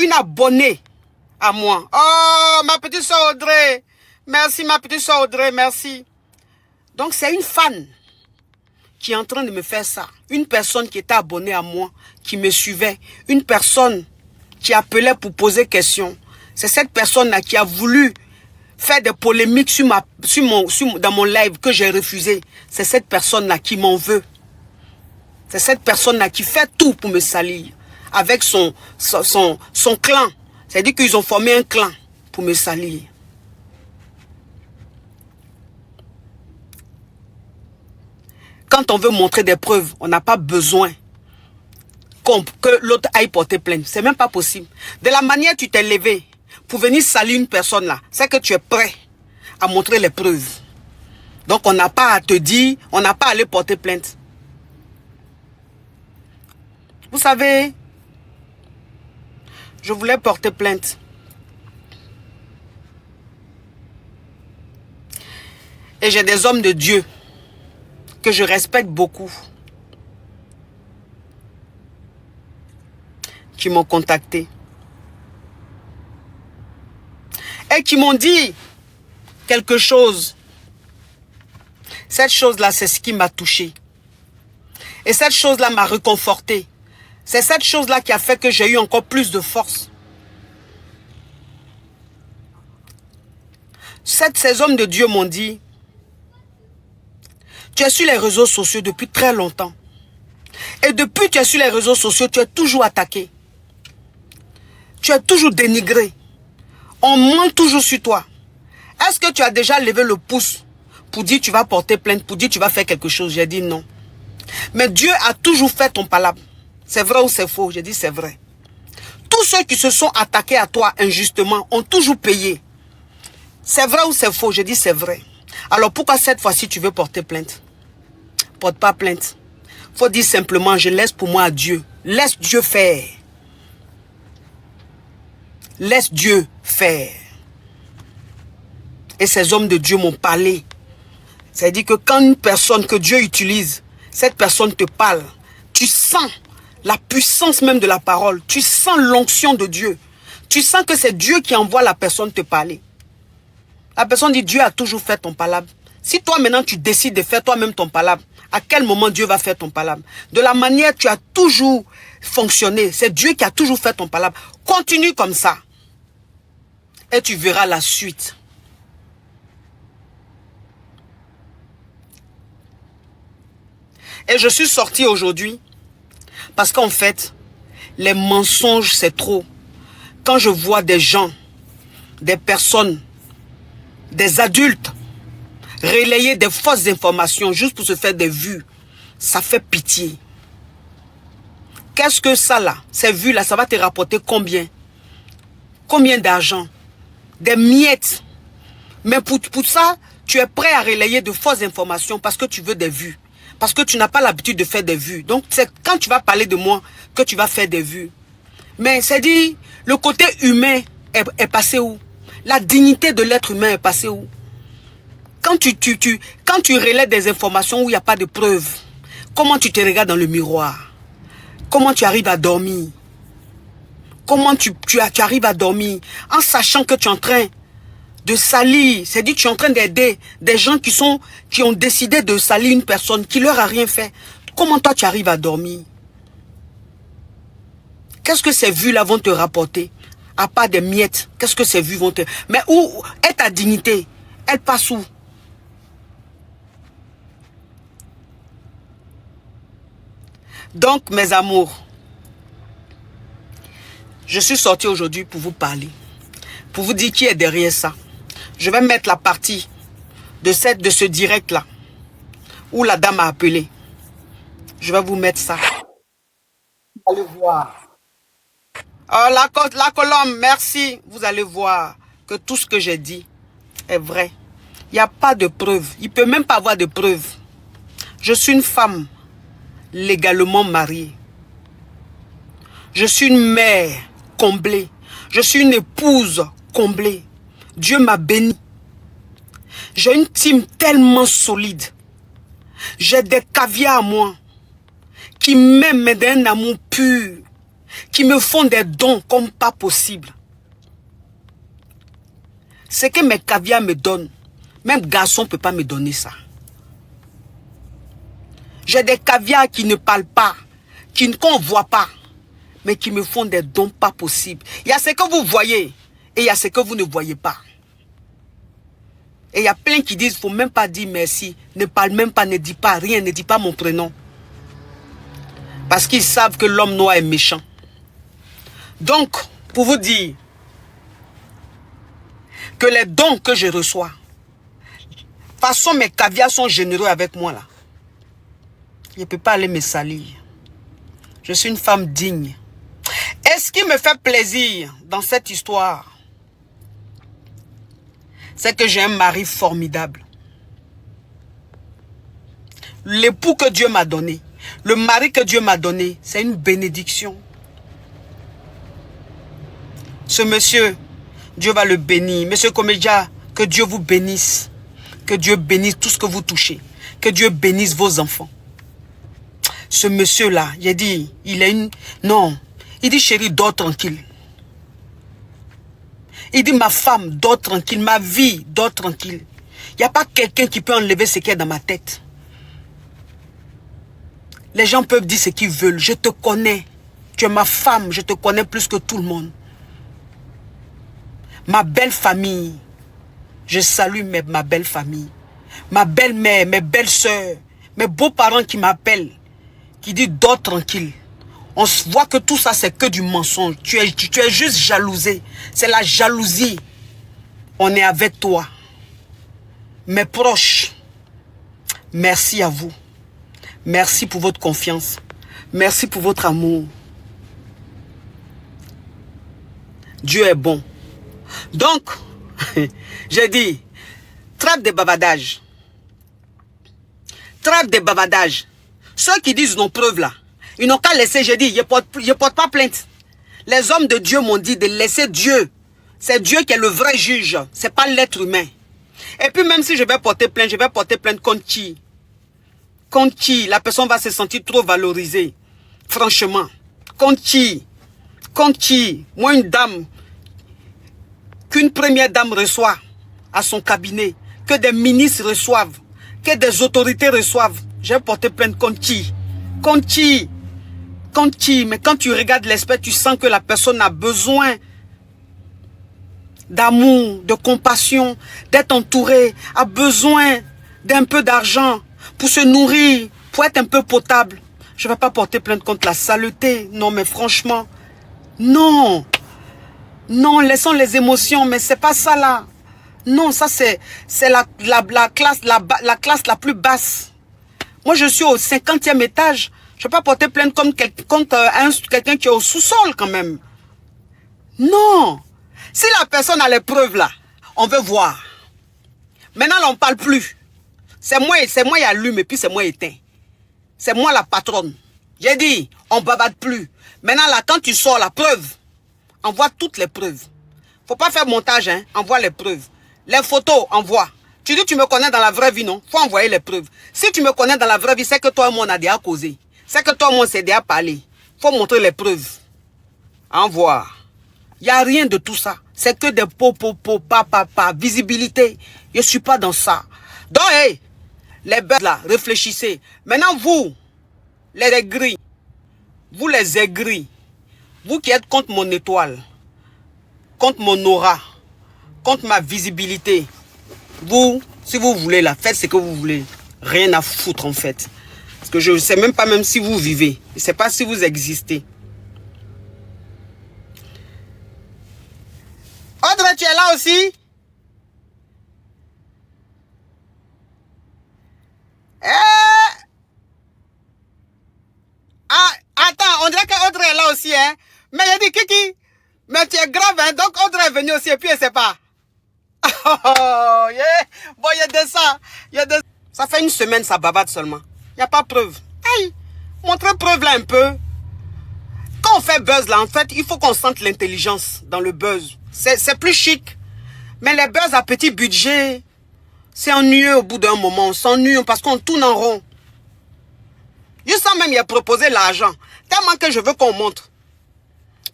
une abonnée à moi. Oh, ma petite soeur Audrey. Merci, ma petite soeur Audrey, merci. Donc, c'est une fan qui est en train de me faire ça. Une personne qui était abonnée à moi, qui me suivait. Une personne qui appelait pour poser question. C'est cette personne-là qui a voulu faire des polémiques dans mon live que j'ai refusé. C'est cette personne-là qui m'en veut. C'est cette personne-là qui fait tout pour me salir. Avec son clan. C'est-à-dire qu'ils ont formé un clan pour me salir. Quand on veut montrer des preuves, on n'a pas besoin que l'autre aille porter plainte. C'est même pas possible. De la manière dont tu t'es levé pour venir salir une personne là, c'est que tu es prêt à montrer les preuves. Donc on n'a pas à te dire, on n'a pas à aller porter plainte. Vous savez, je voulais porter plainte. Et j'ai des hommes de Dieu que je respecte beaucoup qui m'ont contacté et qui m'ont dit quelque chose. Cette chose-là, c'est ce qui m'a touché. Et cette chose-là m'a réconforté. C'est cette chose-là qui a fait que j'ai eu encore plus de force. Ces hommes de Dieu m'ont dit, tu es sur les réseaux sociaux depuis très longtemps. Et depuis que tu es sur les réseaux sociaux, tu es toujours attaqué. Tu es toujours dénigré. On ment toujours sur toi. Est-ce que tu as déjà levé le pouce pour dire tu vas porter plainte, pour dire tu vas faire quelque chose? J'ai dit non. Mais Dieu a toujours fait ton palabre. C'est vrai ou c'est faux? J'ai dit c'est vrai. Tous ceux qui se sont attaqués à toi injustement ont toujours payé. C'est vrai ou c'est faux? J'ai dit c'est vrai. Alors pourquoi cette fois-ci tu veux porter plainte? Porte pas plainte. Faut dire simplement je laisse pour moi à Dieu. Laisse Dieu faire. Laisse Dieu faire. Et ces hommes de Dieu m'ont parlé. C'est-à-dire que quand une personne que Dieu utilise, cette personne te parle, tu sens la puissance même de la parole. Tu sens l'onction de Dieu. Tu sens que c'est Dieu qui envoie la personne te parler. La personne dit Dieu a toujours fait ton palabre. Si toi maintenant tu décides de faire toi-même ton palabre, à quel moment Dieu va faire ton palabre? De la manière tu as toujours fonctionné, c'est Dieu qui a toujours fait ton palabre. Continue comme ça. Et tu verras la suite. Et je suis sorti aujourd'hui parce qu'en fait, les mensonges c'est trop. Quand je vois des gens, des personnes, des adultes relayer des fausses informations juste pour se faire des vues, ça fait pitié. Qu'est-ce que ça là, ces vues là, ça va te rapporter combien? Combien d'argent? Des miettes. Mais pour ça, tu es prêt à relayer de fausses informations parce que tu veux des vues. Parce que tu n'as pas l'habitude de faire des vues. Donc c'est quand tu vas parler de moi que tu vas faire des vues. Mais c'est dit, le côté humain est passé où? La dignité de l'être humain est passée où? Quand tu relais des informations où il n'y a pas de preuves, comment tu te regardes dans le miroir? Comment tu arrives à dormir? Comment tu arrives à dormir en sachant que tu es en train de salir? C'est-à-dire que tu es en train d'aider des gens qui ont décidé de salir une personne qui leur a rien fait. Comment toi tu arrives à dormir? Qu'est-ce que ces vues-là vont te rapporter? À part des miettes, qu'est-ce que ces vues vont te... Mais où est ta dignité? Elle passe où? Donc, mes amours, je suis sorti aujourd'hui pour vous parler, pour vous dire qui est derrière ça. Je vais mettre la partie de ce direct-là, où la dame a appelé. Je vais vous mettre ça. Vous allez voir. Oh, la colombe, merci. Vous allez voir que tout ce que j'ai dit est vrai. Il n'y a pas de preuves. Il ne peut même pas avoir de preuves. Je suis une femme légalement mariée. Je suis une mère comblée. Je suis une épouse comblée. Dieu m'a béni. J'ai une team tellement solide. J'ai des caviars à moi qui m'aiment d'un amour pur. qui me font des dons comme pas possible. Ce que mes caviars me donnent, même garçon ne peut pas me donner ça. J'ai des caviars qui ne parlent pas, qu'on ne voit pas, mais qui me font des dons pas possibles. Il y a ce que vous voyez et il y a ce que vous ne voyez pas. Et il y a plein qui disent, il ne faut même pas dire merci, ne parle même pas, ne dis pas rien, ne dis pas mon prénom. Parce qu'ils savent que l'homme noir est méchant. Donc, pour vous dire que les dons que je reçois, de toute façon mes caviars sont généreux avec moi là. Je ne peux pas aller me salir. Je suis une femme digne. Et ce qui me fait plaisir dans cette histoire, c'est que j'ai un mari formidable. L'époux que Dieu m'a donné, le mari que Dieu m'a donné, c'est une bénédiction. Ce monsieur, Dieu va le bénir. Monsieur Komeja, que Dieu vous bénisse. Que Dieu bénisse tout ce que vous touchez. Que Dieu bénisse vos enfants. Ce monsieur-là, j'ai dit, il est une... Non, il dit, chérie, dors tranquille. Il dit, ma femme, dors tranquille. Ma vie, dors tranquille. Il n'y a pas quelqu'un qui peut enlever ce qui est dans ma tête. Les gens peuvent dire ce qu'ils veulent. Je te connais. Tu es ma femme. Je te connais plus que tout le monde. Ma belle famille. Je salue ma belle famille. Ma belle-mère, mes belles-sœurs, mes beaux-parents qui m'appellent. Qui dit dors tranquille. On se voit que tout ça c'est que du mensonge. Tu es juste jalousé. C'est la jalousie. On est avec toi. Mes proches, merci à vous. Merci pour votre confiance. Merci pour votre amour. Dieu est bon. Donc, j'ai dit, trêve de bavardage. Trêve de bavardage. Ceux qui disent nos preuves là, ils n'ont qu'à laisser, j'ai dit, je porte pas plainte. Les hommes de Dieu m'ont dit de laisser Dieu. C'est Dieu qui est le vrai juge. C'est pas l'être humain. Et puis même si je vais porter plainte contre qui? Contre qui? La personne va se sentir trop valorisée. Franchement. Contre qui? Contre qui? Moi, une dame, qu'une première dame reçoit à son cabinet, que des ministres reçoivent, que des autorités reçoivent, j'ai porté plainte contre qui? Contre qui? Contre qui? Mais quand tu regardes l'esprit, tu sens que la personne a besoin d'amour, de compassion, d'être entourée, a besoin d'un peu d'argent pour se nourrir, pour être un peu potable. Je ne vais pas porter plainte contre la saleté. Non, mais franchement, non. Non, laissons les émotions, mais c'est pas ça là. Non, ça c'est la classe la plus basse. Moi, je suis au 50e étage. Je ne vais pas porter plainte contre quelqu'un qui est au sous-sol quand même. Non. Si la personne a les preuves là, on veut voir. Maintenant, là, on ne parle plus. C'est moi, il allume et puis c'est moi éteint. C'est moi la patronne. J'ai dit, on ne bavarde plus. Maintenant, là, quand tu sors la preuve, envoie toutes les preuves. Faut pas faire montage, hein. Envoie les preuves. Les photos, envoie. Tu dis, tu me connais dans la vraie vie, non? Faut envoyer les preuves. Si tu me connais dans la vraie vie, c'est que toi et moi, on a déjà causé. C'est que toi et moi, on s'est déjà parlé. Faut montrer les preuves. Envoie. Il n'y a rien de tout ça. C'est que des pa. Visibilité. Je ne suis pas dans ça. Donc, hey, les bêtes là, réfléchissez. Maintenant, vous, les aigris, vous les aigris, vous qui êtes contre mon étoile, contre mon aura, contre ma visibilité, vous, si vous voulez là, faites ce que vous voulez. Rien à foutre en fait. Parce que je ne sais même pas même si vous vivez. Je ne sais pas si vous existez. Audrey, tu es là aussi? Ah, attends, on dirait qu'Audrey est là aussi, hein? Mais il a dit, Kiki, mais tu es grave, hein? Donc Audrey est venue aussi et puis elle ne sait pas. Oh, yeah. Bon, il y a de ça. Ça fait une semaine, ça bavarde seulement. Il n'y a pas de preuve. Hey, montrez preuve là un peu. Quand on fait buzz là, en fait, il faut qu'on sente l'intelligence dans le buzz. C'est plus chic. Mais les buzz à petit budget, c'est ennuyeux au bout d'un moment. On s'ennuie parce qu'on tourne en rond. Je sens même, il a proposé l'argent. Tellement que je veux qu'on montre.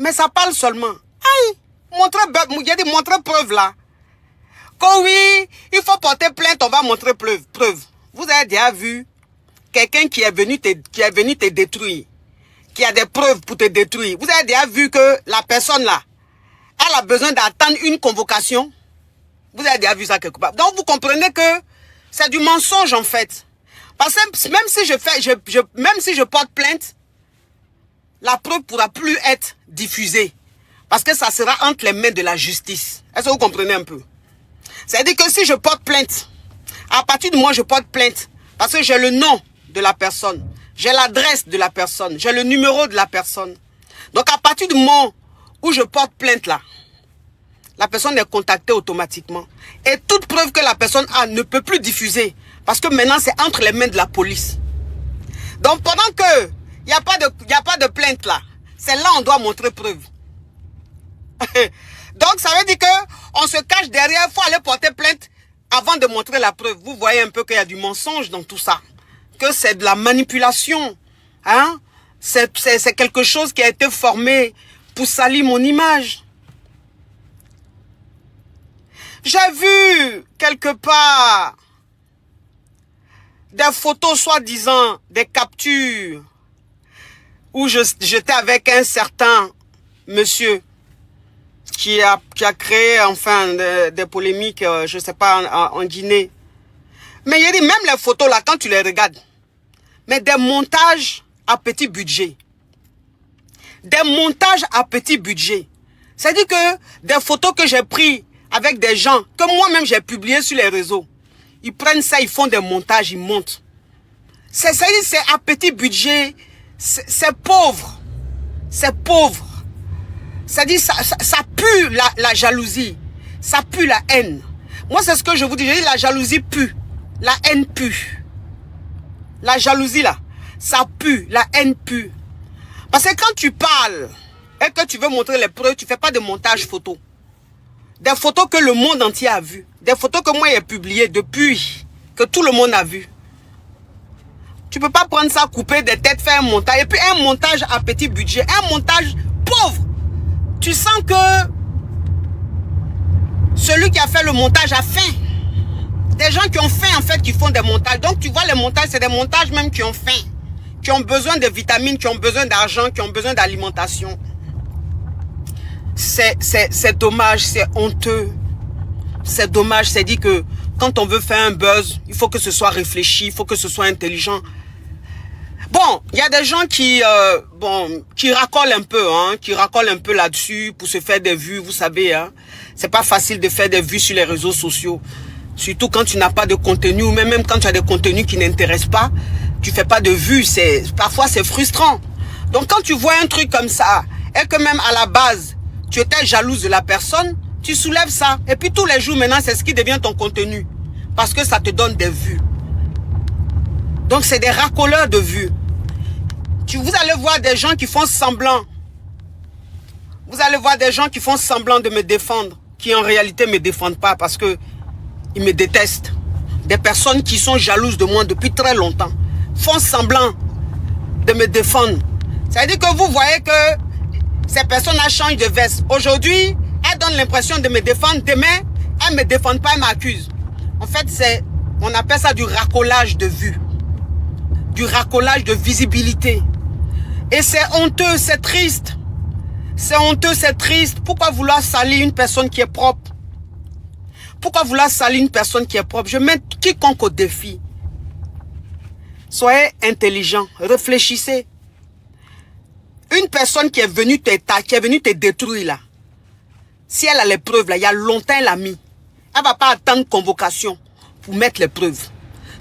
Mais ça parle seulement. Aïe, il a dit montrer preuve là. Que oui, il faut porter plainte, on va montrer preuve. Vous avez déjà vu quelqu'un qui est venu te détruire, qui a des preuves pour te détruire. Vous avez déjà vu que la personne là, elle a besoin d'attendre une convocation. Vous avez déjà vu ça quelque part. Donc vous comprenez que c'est du mensonge en fait. Parce que même si je porte plainte, la preuve ne pourra plus être diffusée. Parce que ça sera entre les mains de la justice. Est-ce que vous comprenez un peu? C'est-à-dire que si je porte plainte, à partir de moi je porte plainte, parce que j'ai le nom de la personne, j'ai l'adresse de la personne, j'ai le numéro de la personne. Donc à partir du moment où je porte plainte là, la personne est contactée automatiquement. Et toute preuve que la personne a ne peut plus diffuser. Parce que maintenant c'est entre les mains de la police. Donc pendant que il n'y a pas de plainte là, c'est là on doit montrer preuve. Donc ça veut dire que on se cache derrière, il faut aller porter plainte avant de montrer la preuve. Vous voyez un peu qu'il y a du mensonge dans tout ça. Que c'est de la manipulation. Hein? C'est quelque chose qui a été formé pour salir mon image. J'ai vu quelque part des photos soi-disant, des captures où j'étais avec un certain monsieur qui a créé enfin des polémiques, je ne sais pas, en Guinée. Mais il y a dit, même les photos là, quand tu les regardes, mais des montages à petit budget. Des montages à petit budget. C'est-à-dire que des photos que j'ai prises avec des gens, que moi-même j'ai publiées sur les réseaux, ils prennent ça, ils font des montages, ils montent. C'est à petit budget, c'est pauvre. C'est pauvre. C'est-à-dire ça pue la jalousie. Ça pue la haine. Moi, c'est ce que je vous dis. Je dis la jalousie pue. La haine pue. La jalousie, là, ça pue. La haine pue. Parce que quand tu parles et que tu veux montrer les preuves, tu ne fais pas de montage photo. Des photos que le monde entier a vues. Des photos que moi j'ai publiées depuis que tout le monde a vu. Tu ne peux pas prendre ça, couper des têtes, faire un montage. Et puis un montage à petit budget. Un montage pauvre. Tu sens que celui qui a fait le montage a faim. Des gens qui ont faim en fait qui font des montages. Donc tu vois les montages, c'est des montages même qui ont faim. Qui ont besoin de vitamines, qui ont besoin d'argent, qui ont besoin d'alimentation. C'est dommage, c'est honteux. C'est dommage, c'est dit que quand on veut faire un buzz, il faut que ce soit réfléchi, il faut que ce soit intelligent. Bon, il y a des gens qui racolent un peu, hein, qui racolent un peu là-dessus pour se faire des vues, vous savez, hein. C'est pas facile de faire des vues sur les réseaux sociaux. Surtout quand tu n'as pas de contenu, ou même quand tu as des contenus qui n'intéressent pas, tu fais pas de vues, parfois c'est frustrant. Donc quand tu vois un truc comme ça, et que même à la base, tu étais jalouse de la personne, tu soulèves ça. Et puis tous les jours maintenant, c'est ce qui devient ton contenu. Parce que ça te donne des vues. Donc c'est des racoleurs de vues. Vous allez voir des gens qui font semblant. Vous allez voir des gens qui font semblant de me défendre. Qui en réalité ne me défendent pas parce que ils me détestent. Des personnes qui sont jalouses de moi depuis très longtemps. Font semblant de me défendre. C'est-à-dire que vous voyez que ces personnes-là changent de veste. Aujourd'hui, elles donnent l'impression de me défendre. Demain, elles ne me défendent pas, elles m'accusent. En fait, on appelle ça du racolage de vue. Du racolage de visibilité. Et c'est honteux, c'est triste. C'est honteux, c'est triste. Pourquoi vouloir salir une personne qui est propre? Pourquoi vouloir salir une personne qui est propre? Je mets quiconque au défi. Soyez intelligent, réfléchissez. Une personne qui est venue te détruire là, si elle a les preuves là, il y a longtemps elle a mis. Elle ne va pas attendre convocation pour mettre les preuves.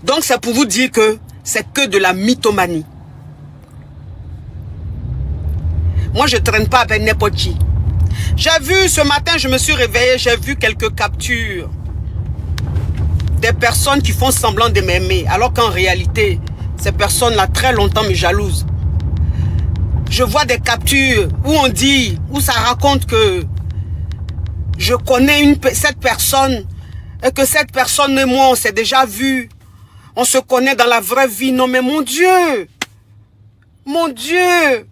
Donc c'est pour vous dire que c'est que de la mythomanie. Moi je ne traîne pas avec n'importe qui. J'ai vu ce matin, je me suis réveillé, j'ai vu quelques captures. Des personnes qui font semblant de m'aimer. Alors qu'en réalité, ces personnes-là très longtemps me jalousent. Je vois des captures où on dit, où ça raconte que je connais cette personne et que cette personne et moi, on s'est déjà vu. On se connaît dans la vraie vie. Non mais mon Dieu! Mon Dieu!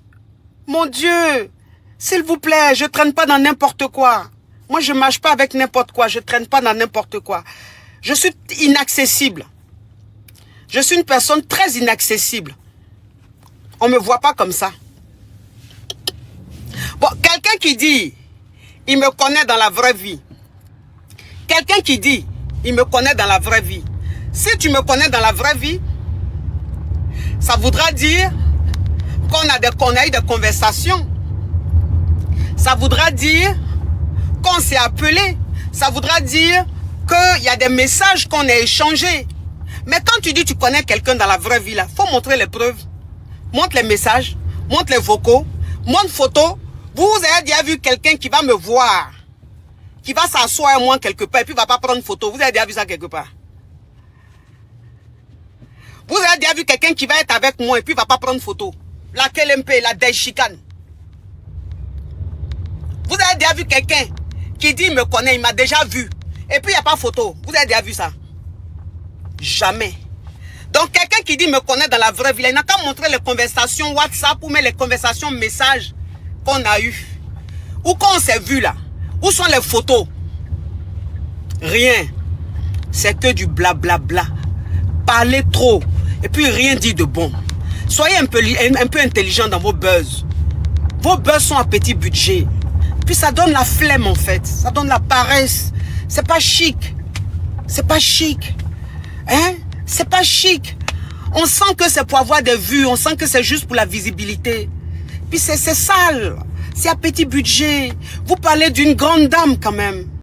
Mon Dieu! S'il vous plaît, je ne traîne pas dans n'importe quoi. Moi, je ne marche pas avec n'importe quoi. Je ne traîne pas dans n'importe quoi. Je suis inaccessible. Je suis une personne très inaccessible. On ne me voit pas comme ça. Bon, quelqu'un qui dit, il me connaît dans la vraie vie. Quelqu'un qui dit, il me connaît dans la vraie vie. Si tu me connais dans la vraie vie, ça voudra dire qu'on a eu des conversations. Ça voudra dire qu'on s'est appelé. Ça voudra dire qu'il y a des messages qu'on a échangés. Mais quand tu dis que tu connais quelqu'un dans la vraie vie, il faut montrer les preuves. Montre les messages, montre les vocaux, montre photos. Vous avez déjà vu quelqu'un qui va me voir, qui va s'asseoir à moi quelque part et puis ne va pas prendre photo. Vous avez déjà vu ça quelque part? Vous avez déjà vu quelqu'un qui va être avec moi et puis ne va pas prendre photo? La KLMP, la Deshikane. Vous avez déjà vu quelqu'un qui dit il me connaît, il m'a déjà vu. Et puis il n'y a pas photo. Vous avez déjà vu ça? Jamais. Donc quelqu'un qui dit il me connaît dans la vraie vie, il n'a qu'à montrer les conversations WhatsApp ou même les conversations messages qu'on a eues. Ou qu'on s'est vu là. Où sont les photos? Rien. C'est que du blablabla. Parler trop. Et puis rien dit de bon. Soyez un peu intelligent dans vos buzz. Vos buzz sont à petit budget. Puis ça donne la flemme en fait. Ça donne la paresse. C'est pas chic. C'est pas chic. Hein? C'est pas chic. On sent que c'est pour avoir des vues. On sent que c'est juste pour la visibilité. Puis c'est sale. C'est à petit budget. Vous parlez d'une grande dame quand même.